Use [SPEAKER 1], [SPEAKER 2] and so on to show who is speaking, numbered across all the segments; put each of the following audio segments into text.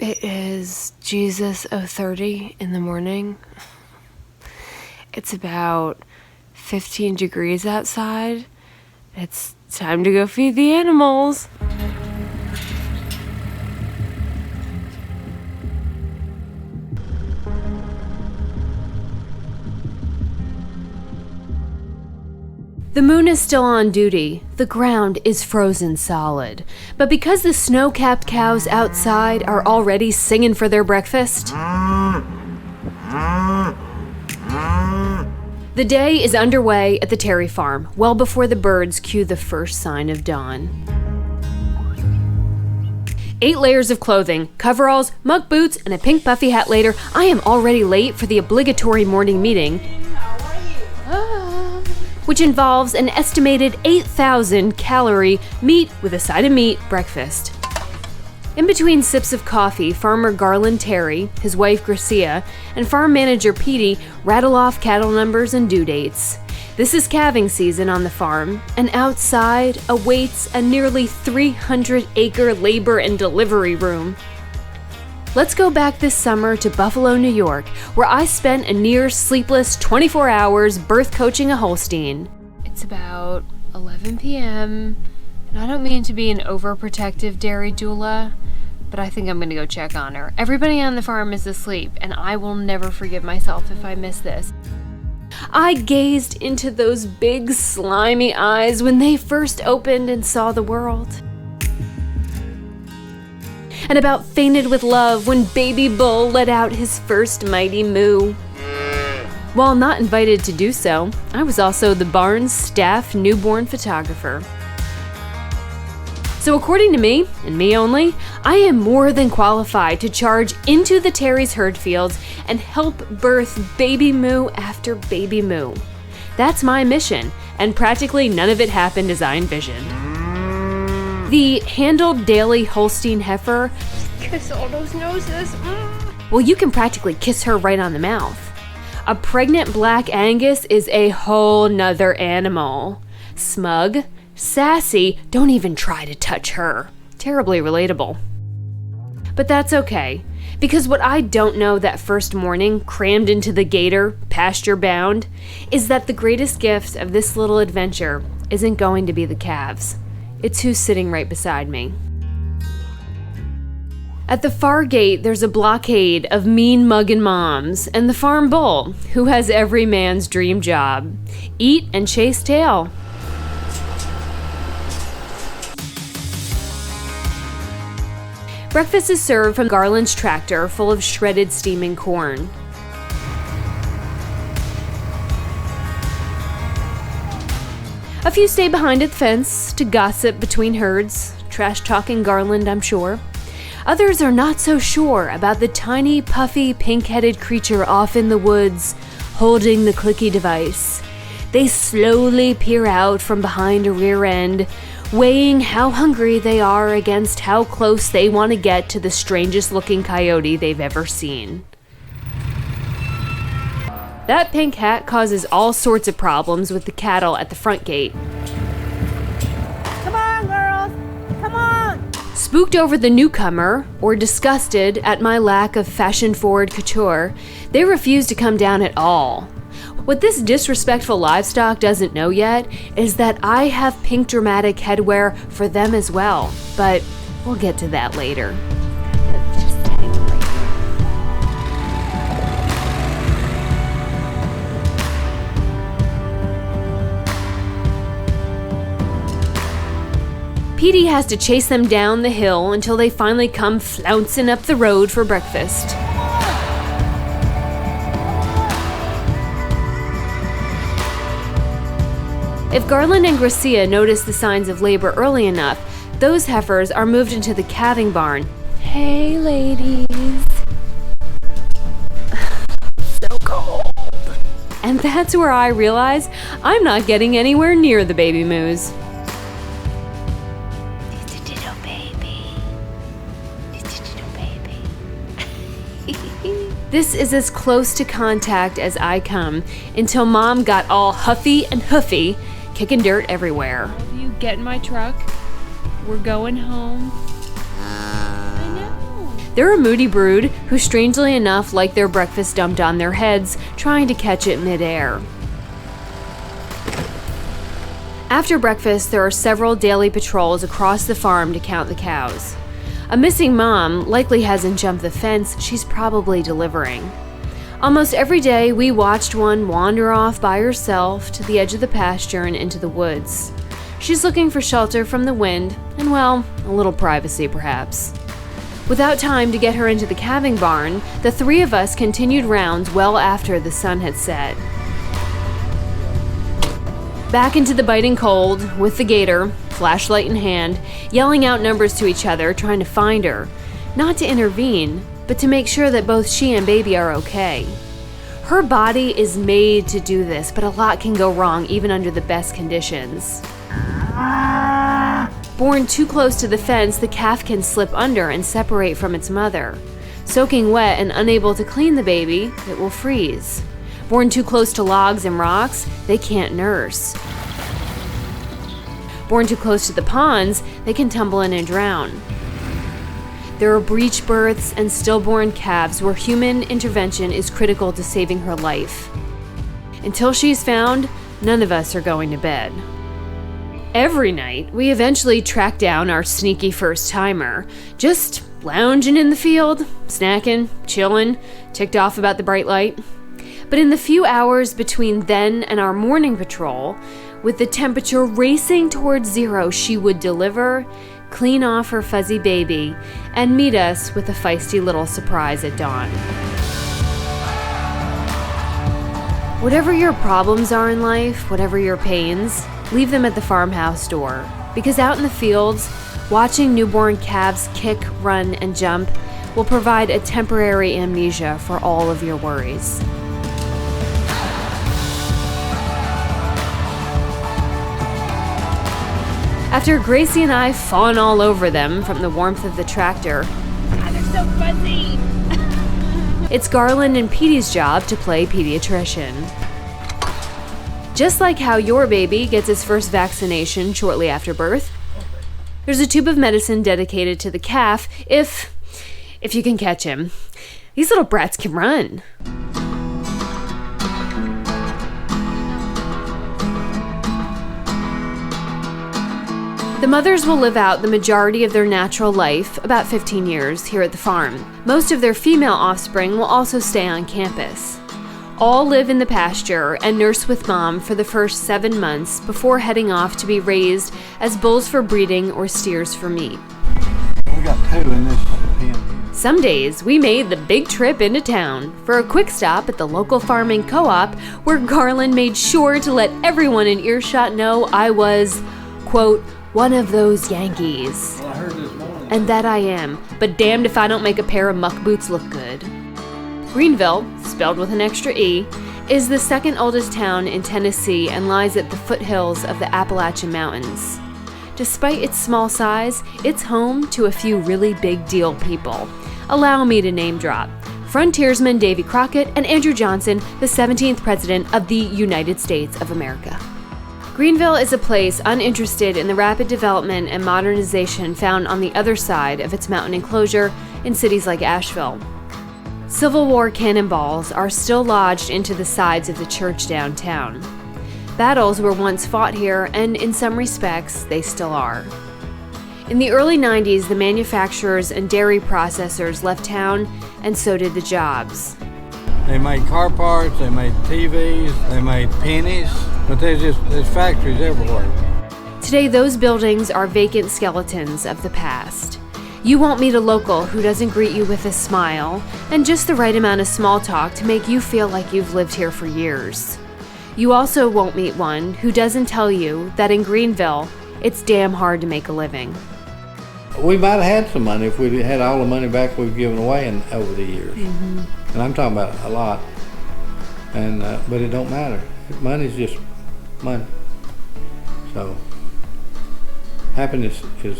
[SPEAKER 1] It is Jesus 0:30 in the morning. It's about 15 degrees outside. It's time to go feed the animals. The moon is still on duty. The ground is frozen solid. But because the snow-capped cows outside are already singing for their breakfast, the day is underway at the Terry farm, well before the birds cue the first sign of dawn. 8 layers of clothing, coveralls, muck boots, and a pink puffy hat later, I am already late for the obligatory morning meeting, which involves an estimated 8,000 calorie meat with a side of meat breakfast. In between sips of coffee, Farmer Garland Terry, his wife Gracia, and farm manager Petey rattle off cattle numbers and due dates. This is calving season on the farm, and outside awaits a nearly 300-acre labor and delivery room. Let's go back this summer to Buffalo, New York, where I spent a near sleepless 24 hours birth coaching a Holstein. It's about 11 p.m., and I don't mean to be an overprotective dairy doula, but I think I'm going to go check on her. Everybody on the farm is asleep, and I will never forgive myself if I miss this. I gazed into those big, slimy eyes when they first opened and saw the world, and about fainted with love when Baby Bull let out his first mighty moo. While not invited to do so, I was also the barn's staff newborn photographer. So according to me, and me only, I am more than qualified to charge into the Terry's herd fields and help birth baby moo after baby moo. That's my mission, and practically none of it happened as I envisioned. The handled daily Holstein heifer, kiss all those noses. Well, you can practically kiss her right on the mouth. A pregnant black Angus is a whole nother animal. Smug, sassy, don't even try to touch her. Terribly relatable. But that's okay, because what I don't know that first morning, crammed into the gator, pasture bound, is that the greatest gift of this little adventure isn't going to be the calves. It's who's sitting right beside me. At the far gate, there's a blockade of mean muggin' moms and the farm bull, who has every man's dream job: eat and chase tail. Breakfast is served from Garland's tractor full of shredded steaming corn. A few stay behind at the fence to gossip between herds, trash-talking Garland, I'm sure. Others are not so sure about the tiny, puffy, pink-headed creature off in the woods, holding the clicky device. They slowly peer out from behind a rear end, weighing how hungry they are against how close they want to get to the strangest-looking coyote they've ever seen. That pink hat causes all sorts of problems with the cattle at the front gate.
[SPEAKER 2] Come on, girls! Come on!
[SPEAKER 1] Spooked over the newcomer, or disgusted at my lack of fashion-forward couture, they refuse to come down at all. What this disrespectful livestock doesn't know yet is that I have pink dramatic headwear for them as well, but we'll get to that later. Petey has to chase them down the hill until they finally come flouncing up the road for breakfast. If Garland and Gracia notice the signs of labor early enough, those heifers are moved into the calving barn. Hey, ladies. So cold. And that's where I realize I'm not getting anywhere near the baby moos. This is as close to contact as I come until Mom got all huffy and hoofy, kicking dirt everywhere. You get in my truck. We're going home. I know. They're a moody brood who strangely enough like their breakfast dumped on their heads, trying to catch it midair. After breakfast, there are several daily patrols across the farm to count the cows. A missing mom likely hasn't jumped the fence, she's probably delivering. Almost every day, we watched one wander off by herself to the edge of the pasture and into the woods. She's looking for shelter from the wind and, well, a little privacy perhaps. Without time to get her into the calving barn, the three of us continued rounds well after the sun had set. Back into the biting cold, with the gator, flashlight in hand, yelling out numbers to each other, trying to find her. Not to intervene, but to make sure that both she and baby are okay. Her body is made to do this, but a lot can go wrong even under the best conditions. Born too close to the fence, the calf can slip under and separate from its mother. Soaking wet and unable to clean the baby, it will freeze. Born too close to logs and rocks, they can't nurse. Born too close to the ponds, they can tumble in and drown. There are breech births and stillborn calves where human intervention is critical to saving her life. Until she's found, none of us are going to bed. Every night, we eventually track down our sneaky first-timer, just lounging in the field, snacking, chilling, ticked off about the bright light. But in the few hours between then and our morning patrol, with the temperature racing towards zero, she would deliver, clean off her fuzzy baby, and meet us with a feisty little surprise at dawn. Whatever your problems are in life, whatever your pains, leave them at the farmhouse door. Because out in the fields, watching newborn calves kick, run, and jump will provide a temporary amnesia for all of your worries. After Gracie and I fawn all over them from the warmth of the tractor,
[SPEAKER 2] They're so fuzzy.
[SPEAKER 1] it's Garland and Petey's job to play pediatrician. Just like how your baby gets his first vaccination shortly after birth, there's a tube of medicine dedicated to the calf if you can catch him. These little brats can run. The mothers will live out the majority of their natural life, about 15 years, here at the farm. Most of their female offspring will also stay on campus. All live in the pasture and nurse with mom for the first 7 months before heading off to be raised as bulls for breeding or steers for meat.
[SPEAKER 3] We got 2 in this pen.
[SPEAKER 1] Some days, we made the big trip into town for a quick stop at the local farming co-op where Garland made sure to let everyone in earshot know I was, quote, one of those Yankees.
[SPEAKER 3] Well, I heard this morning.
[SPEAKER 1] And that I am, but damned if I don't make a pair of muck boots look good. Greenville, spelled with an extra E, is the second oldest town in Tennessee and lies at the foothills of the Appalachian Mountains. Despite its small size, it's home to a few really big deal people. Allow me to name drop. Frontiersman Davy Crockett and Andrew Johnson, the 17th President of the United States of America. Greenville is a place uninterested in the rapid development and modernization found on the other side of its mountain enclosure in cities like Asheville. Civil War cannonballs are still lodged into the sides of the church downtown. Battles were once fought here, and in some respects, they still are. In the early 90s, the manufacturers and dairy processors left town, and so did the jobs.
[SPEAKER 3] They made car parts, they made TVs, they made pennies, but there's factories everywhere.
[SPEAKER 1] Today, those buildings are vacant skeletons of the past. You won't meet a local who doesn't greet you with a smile and just the right amount of small talk to make you feel like you've lived here for years. You also won't meet one who doesn't tell you that in Greenville, it's damn hard to make a living.
[SPEAKER 4] We might have had some money if we had all the money back we've given away over the years. Mm-hmm. And I'm talking about a lot. And but it don't matter. Money's just money. So happiness is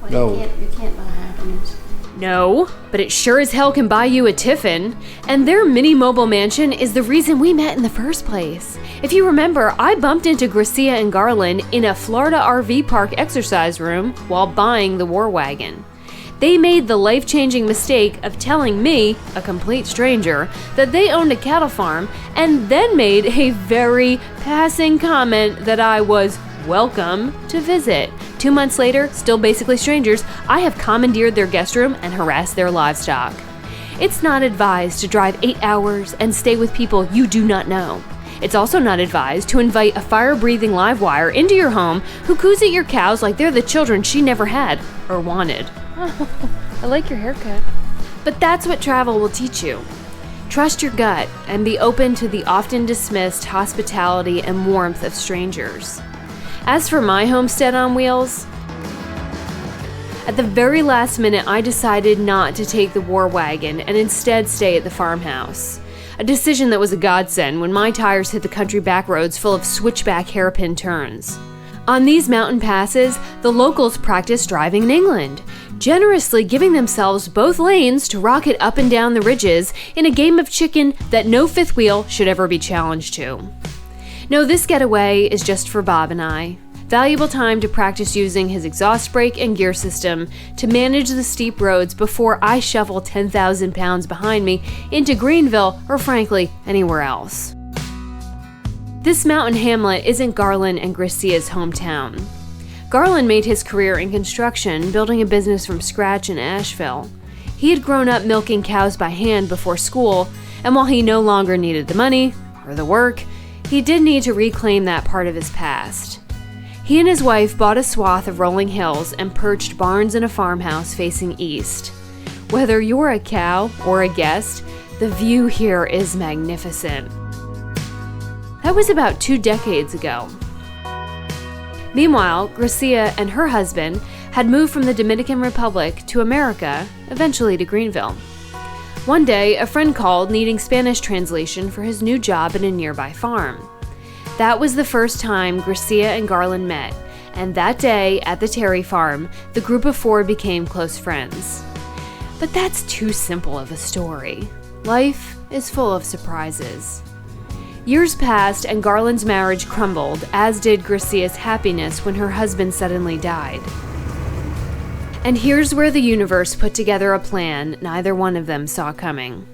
[SPEAKER 4] gold.
[SPEAKER 2] You can't buy happiness.
[SPEAKER 1] No, but it sure as hell can buy you a tiffin. And their mini mobile mansion is the reason we met in the first place. If you remember, I bumped into Gracia and Garland in a Florida RV park exercise room while buying the War Wagon. They made the life-changing mistake of telling me, a complete stranger, that they owned a cattle farm, and then made a very passing comment that I was welcome to visit. 2 months later, still basically strangers, I have commandeered their guest room and harassed their livestock. It's not advised to drive 8 hours and stay with people you do not know. It's also not advised to invite a fire-breathing live wire into your home who coos at your cows like they're the children she never had or wanted. I like your haircut. But that's what travel will teach you. Trust your gut and be open to the often dismissed hospitality and warmth of strangers. As for my homestead on wheels, at the very last minute I decided not to take the War Wagon and instead stay at the farmhouse. A decision that was a godsend when my tires hit the country back roads full of switchback hairpin turns. On these mountain passes, the locals practice driving in England, generously giving themselves both lanes to rocket up and down the ridges in a game of chicken that no fifth wheel should ever be challenged to. No, this getaway is just for Bob and I. Valuable time to practice using his exhaust brake and gear system to manage the steep roads before I shovel 10,000 pounds behind me into Greenville or frankly, anywhere else. This mountain hamlet isn't Garland and Gracia's hometown. Garland made his career in construction, building a business from scratch in Asheville. He had grown up milking cows by hand before school, and while he no longer needed the money or the work, he did need to reclaim that part of his past. He and his wife bought a swath of rolling hills and perched barns in a farmhouse facing east. Whether you're a cow or a guest, the view here is magnificent. That was about 2 decades ago. Meanwhile, Gracia and her husband had moved from the Dominican Republic to America, eventually to Greenville. One day, a friend called needing Spanish translation for his new job at a nearby farm. That was the first time Gracia and Garland met, and that day at the Terry farm, the group of 4 became close friends. But that's too simple of a story. Life is full of surprises. Years passed and Garland's marriage crumbled, as did Gracia's happiness when her husband suddenly died. And here's where the universe put together a plan neither one of them saw coming.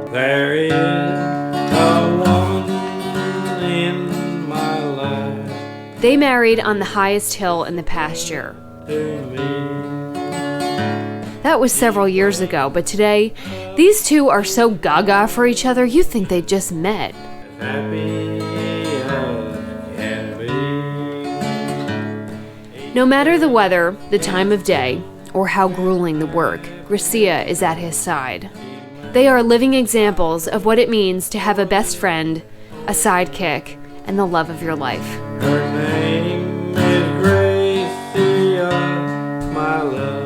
[SPEAKER 3] There is a woman in my life
[SPEAKER 1] They married on the highest hill in the pasture.
[SPEAKER 3] to me.
[SPEAKER 1] That was several years ago, but today, these two are so gaga for each other you think they just met.
[SPEAKER 3] Happy as can be.
[SPEAKER 1] No matter the weather, the time of day, or how grueling the work, Gracia is at his side. They are living examples of what it means to have a best friend, a sidekick, and the love of your life.
[SPEAKER 3] Her name is Gracia, my love.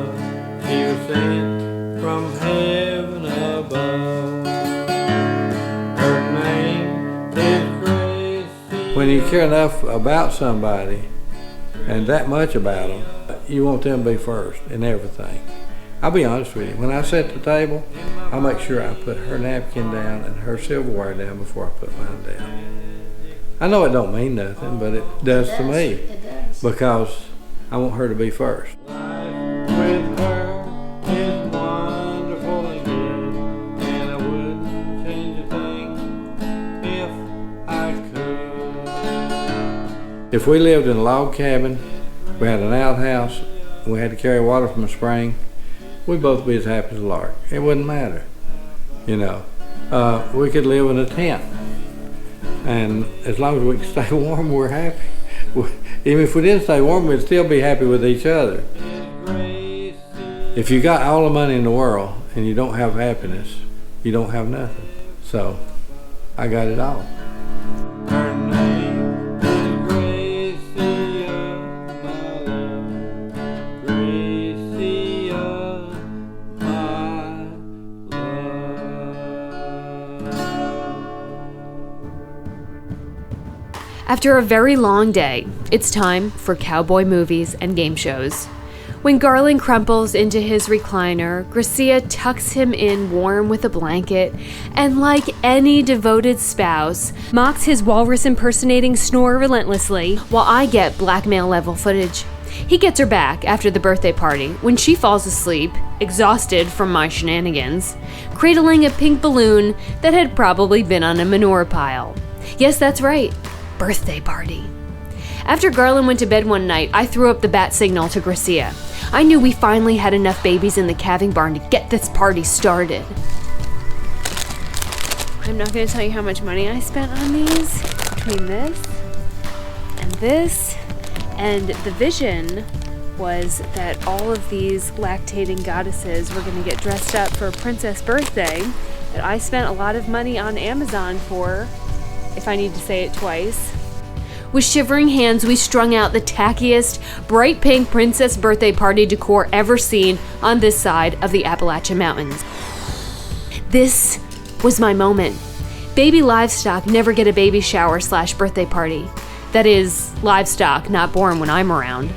[SPEAKER 3] She was sent from heaven above. Her name is Gracia. When you care enough about somebody, and that much about them, you want them to be first in everything. I'll be honest with you, when I set the table, I make sure I put her napkin down and her silverware down before I put mine down. I know it don't mean nothing, but it does to me,
[SPEAKER 2] It does.
[SPEAKER 3] because I want her to be first. Life with her is wonderful and good, and I wouldn't change a thing if I could. If we lived in a log cabin, we had an outhouse, and we had to carry water from a spring, we'd both be as happy as a lark. It wouldn't matter, you know. We could live in a tent, and as long as we could stay warm, we're happy. Even if we didn't stay warm, we'd still be happy with each other. If you got all the money in the world and you don't have happiness, you don't have nothing. So, I got it all. Her name is Gracia, my love. Gracia, my love.
[SPEAKER 1] After a very long day, it's time for cowboy movies and game shows. When Garland crumples into his recliner, Gracia tucks him in warm with a blanket, and like any devoted spouse, mocks his walrus impersonating snore relentlessly while I get blackmail level footage. He gets her back after the birthday party when she falls asleep, exhausted from my shenanigans, cradling a pink balloon that had probably been on a manure pile. Yes, that's right, birthday party. After Garland went to bed one night, I threw up the bat signal to Gracia. I knew we finally had enough babies in the calving barn to get this party started. I'm not going to tell you how much money I spent on these. Between this, and the vision was that all of these lactating goddesses were going to get dressed up for a princess birthday that I spent a lot of money on Amazon for, if I need to say it twice. With shivering hands, we strung out the tackiest, bright pink princess birthday party decor ever seen on this side of the Appalachian Mountains. This was my moment. Baby livestock never get a baby shower / birthday party. That is, livestock not born when I'm around.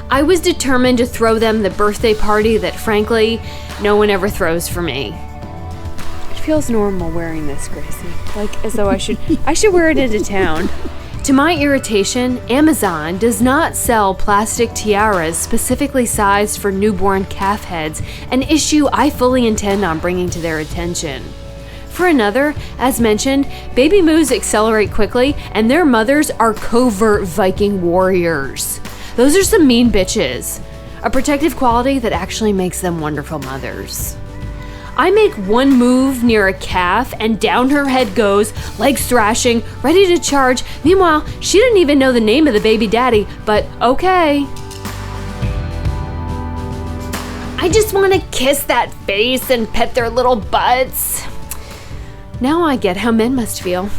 [SPEAKER 1] I was determined to throw them the birthday party that, frankly, no one ever throws for me. It feels normal wearing this, Gracie. Like as though I should wear it into town. To my irritation, Amazon does not sell plastic tiaras specifically sized for newborn calf heads, an issue I fully intend on bringing to their attention. For another, as mentioned, baby moos accelerate quickly, and their mothers are covert Viking warriors. Those are some mean bitches, a protective quality that actually makes them wonderful mothers. I make one move near a calf and down her head goes, legs thrashing, ready to charge. Meanwhile, she didn't even know the name of the baby daddy, but okay. I just want to kiss that face and pet their little butts. Now I get how men must feel.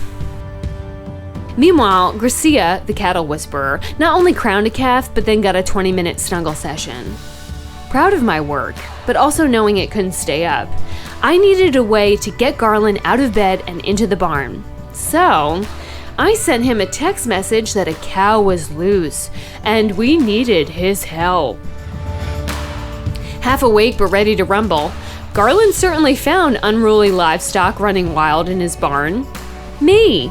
[SPEAKER 1] Meanwhile, Gracia, the cattle whisperer, not only crowned a calf, but then got a 20-minute snuggle session. Proud of my work, but also knowing it couldn't stay up, I needed a way to get Garland out of bed and into the barn. So, I sent him a text message that a cow was loose, and we needed his help. Half awake but ready to rumble, Garland certainly found unruly livestock running wild in his barn. Me.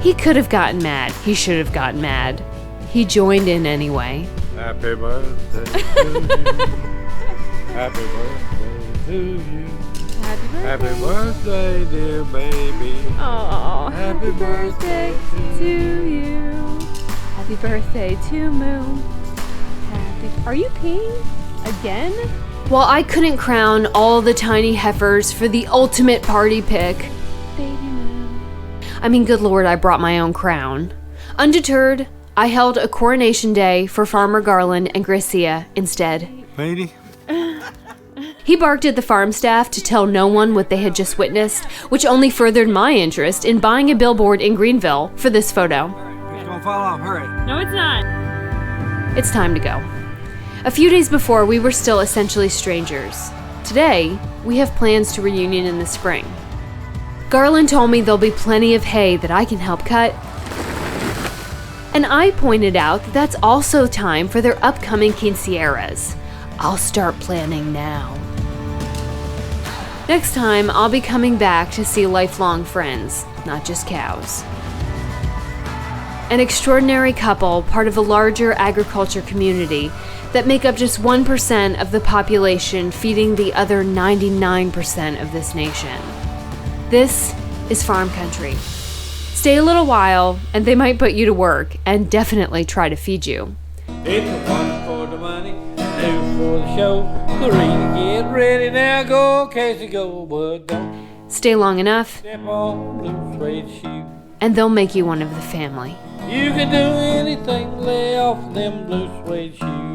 [SPEAKER 1] He could have gotten mad. He should have gotten mad. He joined in anyway.
[SPEAKER 3] Happy birthday to you. Happy birthday to you. Happy birthday, dear baby.
[SPEAKER 1] Oh, happy birthday to you. Happy birthday to Moo. Are you peeing again? While I couldn't crown all the tiny heifers for the ultimate party pick, baby Moo. I mean, good Lord, I brought my own crown. Undeterred, I held a coronation day for Farmer Garland and Gracia instead.
[SPEAKER 3] Lady?
[SPEAKER 1] He barked at the farm staff to tell no one what they had just witnessed, which only furthered my interest in buying a billboard in Greenville for this photo.
[SPEAKER 3] It's gonna fall off, hurry.
[SPEAKER 1] No, it's not. It's time to go. A few days before, we were still essentially strangers. Today, we have plans to reunion in the spring. Garland told me there'll be plenty of hay that I can help cut. And I pointed out that that's also time for their upcoming quinceañeras. I'll start planning now. Next time, I'll be coming back to see lifelong friends, not just cows. An extraordinary couple, part of a larger agriculture community that make up just 1% of the population, feeding the other 99% of this nation. This is farm country. Stay a little while, and they might put you to work, and definitely try to feed you.
[SPEAKER 3] It's a one for the money, two for the show. Three, get ready now, go, Casey, go, but don't
[SPEAKER 1] Stay long enough,
[SPEAKER 3] step on blue suede shoes.
[SPEAKER 1] and they'll make you one of the family.
[SPEAKER 3] You can do anything, lay off them blue suede shoes.